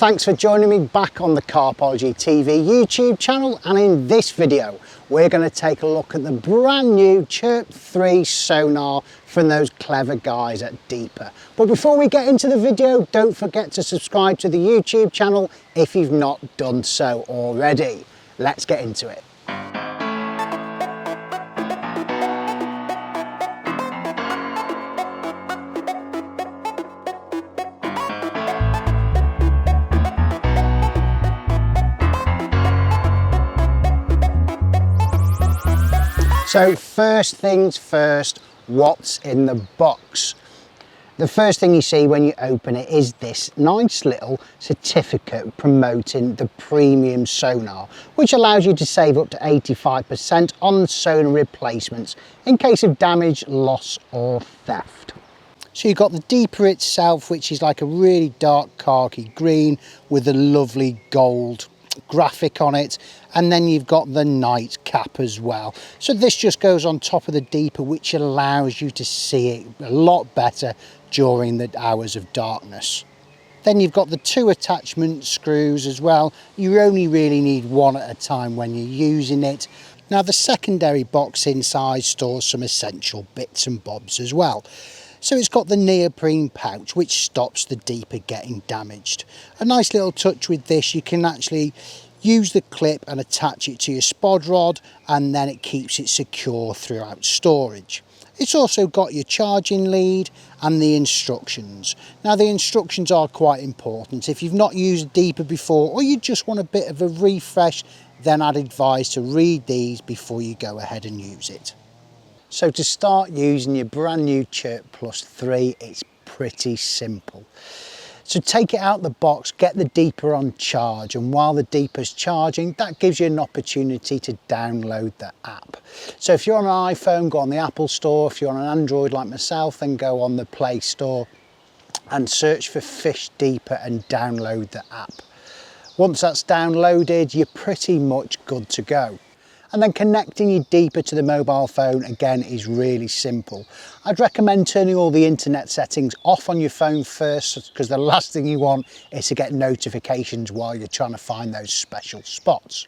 Thanks for joining me back on the 𝗃𝗶𝗆𝗿 TV YouTube channel, and in this video we're going to take a look at the brand new CHIRP 3 sonar from those clever guys at Deeper. But before we get into the video, don't forget to subscribe to the YouTube channel if you've not done so already. Let's get into it. So first things first, what's in the box? The first thing you see when you open it is this nice little certificate promoting the premium sonar, which allows you to save up to 85% on sonar replacements in case of damage, loss or theft. So you've got the Deeper itself, which is like a really dark khaki green with a lovely gold graphic on it, and then you've got the night cap as well. So this just goes on top of the Deeper, which allows you to see it a lot better during the hours of darkness. Then you've got the two attachment screws as well. You only really need one at a time when you're using it. Now the secondary box inside stores some essential bits and bobs as well. So it's got the neoprene pouch, which stops the Deeper getting damaged. A nice little touch with this, you can actually use the clip and attach it to your spod rod, and then it keeps it secure throughout storage. It's also got your charging lead and the instructions. Now the instructions are quite important. If you've not used Deeper before, or you just want a bit of a refresh, then I'd advise to read these before you go ahead and use it. So to start using your brand new CHIRP Plus 3, it's pretty simple. So take it out the box, get the Deeper on charge, and while the Deeper's charging, that gives you an opportunity to download the app. So if you're on an iPhone, go on the Apple Store. If you're on an Android like myself, then go on the Play Store and search for Fish Deeper and download the app. Once that's downloaded, you're pretty much good to go. And then connecting your Deeper to the mobile phone again is really simple. I'd recommend turning all the internet settings off on your phone first, because the last thing you want is to get notifications while you're trying to find those special spots.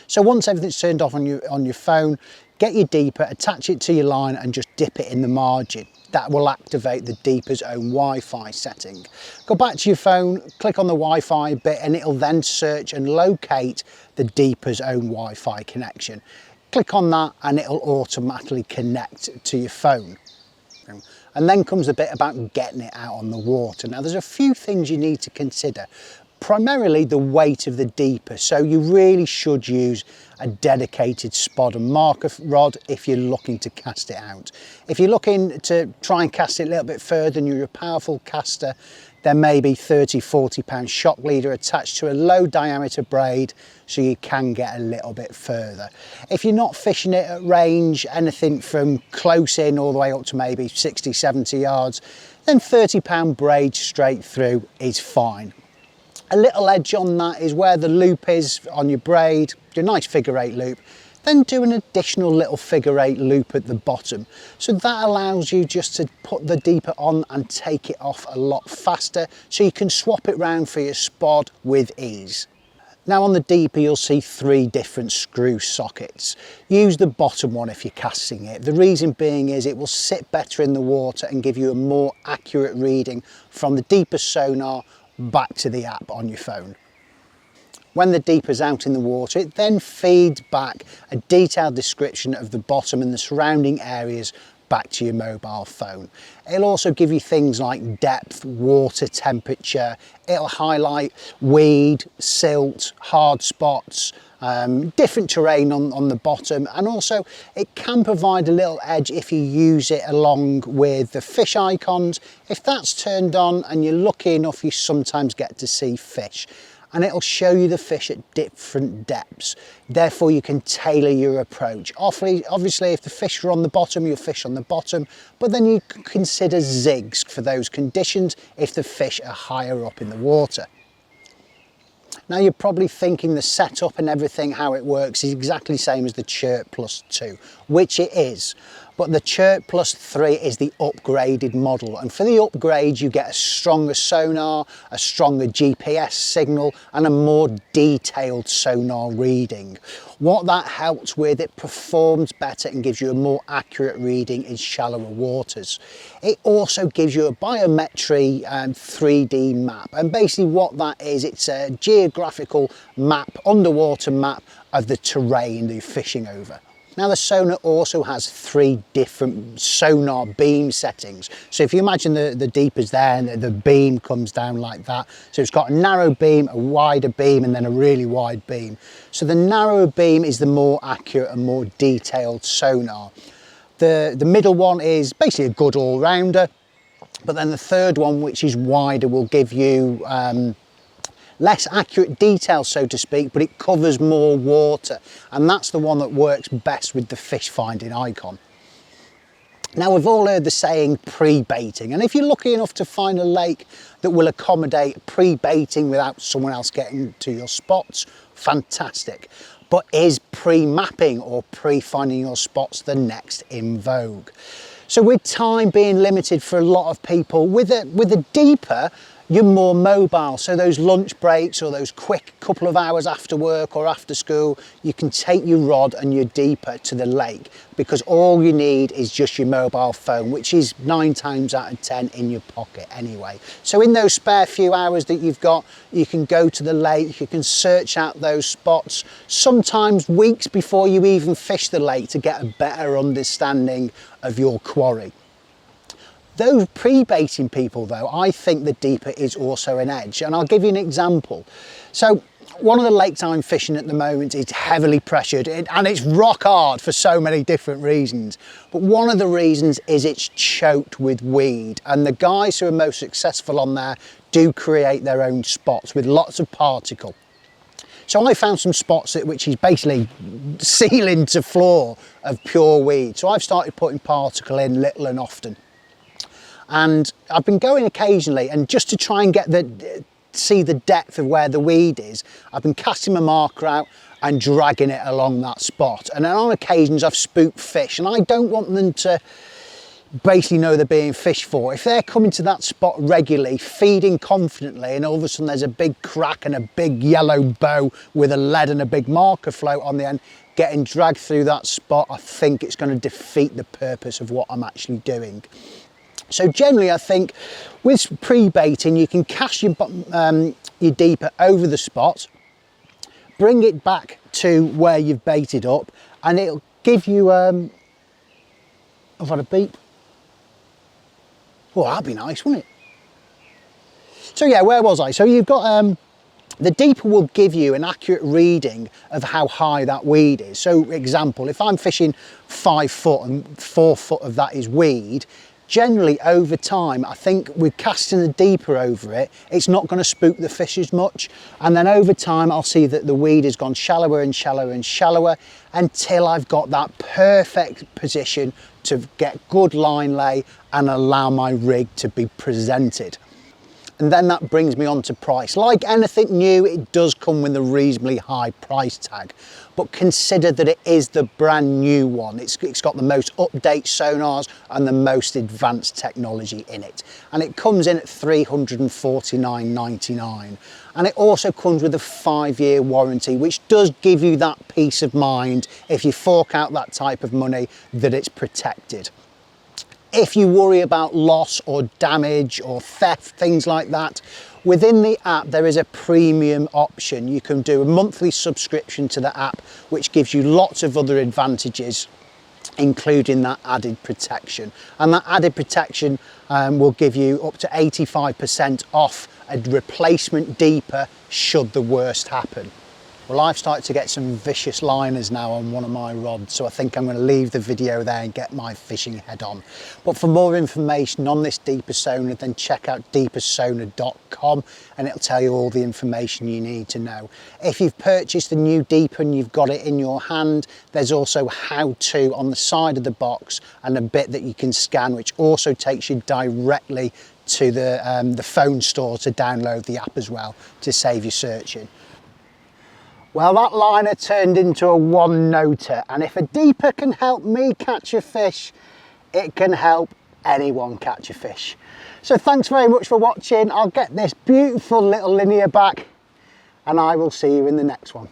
So once everything's turned off on your phone, get your Deeper, attach it to your line and just dip it in the margin. That will activate the Deeper's own Wi-Fi setting. Go back to your phone, click on the Wi-Fi bit, and it'll then search and locate the Deeper's own Wi-Fi connection. Click on that and it'll automatically connect to your phone. And then comes the bit about getting it out on the water. Now there's a few things you need to consider. Primarily the weight of the Deeper, so you really should use a dedicated spod and marker rod if you're looking to cast it out. If you're looking to try and cast it a little bit further and you're a powerful caster, there may be 30–40 pound shock leader attached to a low diameter braid, so you can get a little bit further. If you're not fishing it at range, anything from close in all the way up to maybe 60–70 yards, then 30 pound braid straight through is fine. A little edge on that is where the loop is on your braid, your nice figure 8 loop. Then do an additional little figure 8 loop at the bottom. So that allows you just to put the Deeper on and take it off a lot faster, so you can swap it round for your spod with ease. Now on the Deeper you'll see 3 different screw sockets. Use the bottom one if you're casting it. The reason being is it will sit better in the water and give you a more accurate reading from the Deeper sonar back to the app on your phone. When the Deeper's out in the water, it then feeds back a detailed description of the bottom and the surrounding areas back to your mobile phone. It'll also give you things like depth, water temperature. It'll highlight weed, silt, hard spots, different terrain on the bottom, and also it can provide a little edge if you use it along with the fish icons. If that's turned on and you're lucky enough, you sometimes get to see fish, and it'll show you the fish at different depths. Therefore you can tailor your approach. Obviously if the fish are on the bottom, you'll fish on the bottom, but then you can consider zigs for those conditions if the fish are higher up in the water. Now you're probably thinking the setup and everything, how it works, is exactly the same as the CHIRP Plus 2, which it is. But the CHIRP Plus 3 is the upgraded model, and for the upgrade you get a stronger sonar, a stronger GPS signal and a more detailed sonar reading. What that helps with, it performs better and gives you a more accurate reading in shallower waters. It also gives you a biometry 3D map, and basically what that is, it's a geographical map, underwater map of the terrain that you're fishing over. Now the sonar also has 3 different sonar beam settings. So if you imagine the deepers there and the beam comes down like that. So it's got a narrow beam, a wider beam and then a really wide beam. So the narrow beam is the more accurate and more detailed sonar. The middle one is basically a good all-rounder. But then the third one, which is wider, will give you less accurate detail, so to speak, but it covers more water, and that's the one that works best with the fish finding icon. Now we've all heard the saying pre-baiting, and if you're lucky enough to find a lake that will accommodate pre-baiting without someone else getting to your spots, fantastic. But is pre-mapping or pre-finding your spots the next in vogue? So with time being limited for a lot of people, with a deeper, you're more mobile, so those lunch breaks or those quick couple of hours after work or after school, you can take your rod and your deeper to the lake, because all you need is just your mobile phone, which is 9 times out of 10 in your pocket anyway. So in those spare few hours that you've got, you can go to the lake, you can search out those spots, sometimes weeks before you even fish the lake, to get a better understanding of your quarry. Those pre-baiting people though, I think the deeper is also an edge, and I'll give you an example. So one of the lakes I'm fishing at the moment is heavily pressured and it's rock hard for so many different reasons. But one of the reasons is it's choked with weed, and the guys who are most successful on there do create their own spots with lots of particle. So I found some spots which is basically ceiling to floor of pure weed. So I've started putting particle in little and often. And I've been going occasionally, and just to try and see the depth of where the weed is, I've been casting my marker out and dragging it along that spot. And then on occasions I've spooked fish, and I don't want them to basically know they're being fished for. If they're coming to that spot regularly, feeding confidently, and all of a sudden there's a big crack and a big yellow bow with a lead and a big marker float on the end, getting dragged through that spot, I think it's going to defeat the purpose of what I'm actually doing. So generally I think with pre-baiting you can cast your deeper over the spot, bring it back to where you've baited up, and it'll give you, I've had a beep. Oh, that'd be nice, wouldn't it? So yeah, where was I? So you've got, the deeper will give you an accurate reading of how high that weed is. So example, if I'm fishing 5 foot and 4 foot of that is weed, generally over time, I think with casting the deeper over it, it's not going to spook the fish as much. And then over time, I'll see that the weed has gone shallower and shallower and shallower until I've got that perfect position to get good line lay and allow my rig to be presented. And then that brings me on to price. Like anything new, it does come with a reasonably high price tag, but consider that it is the brand new one. It's got the most up-to-date sonars and the most advanced technology in it. And it comes in at $349.99. And it also comes with a 5-year warranty, which does give you that peace of mind if you fork out that type of money that it's protected. If you worry about loss or damage or theft, things like that, within the app there is a premium option. You can do a monthly subscription to the app, which gives you lots of other advantages, including that added protection. And that added protection will give you up to 85% off a replacement deeper should the worst happen. Well, I've started to get some vicious liners now on one of my rods, so I think I'm going to leave the video there and get my fishing head on. But for more information on this Deeper Sonar, then check out deepersonar.com and it'll tell you all the information you need to know. If you've purchased a new Deeper and you've got it in your hand, there's also how-to on the side of the box and a bit that you can scan, which also takes you directly to the phone store to download the app as well to save you searching. Well, that liner turned into a one-noter, and if a deeper can help me catch a fish, it can help anyone catch a fish. So thanks very much for watching. I'll get this beautiful little linear back and I will see you in the next one.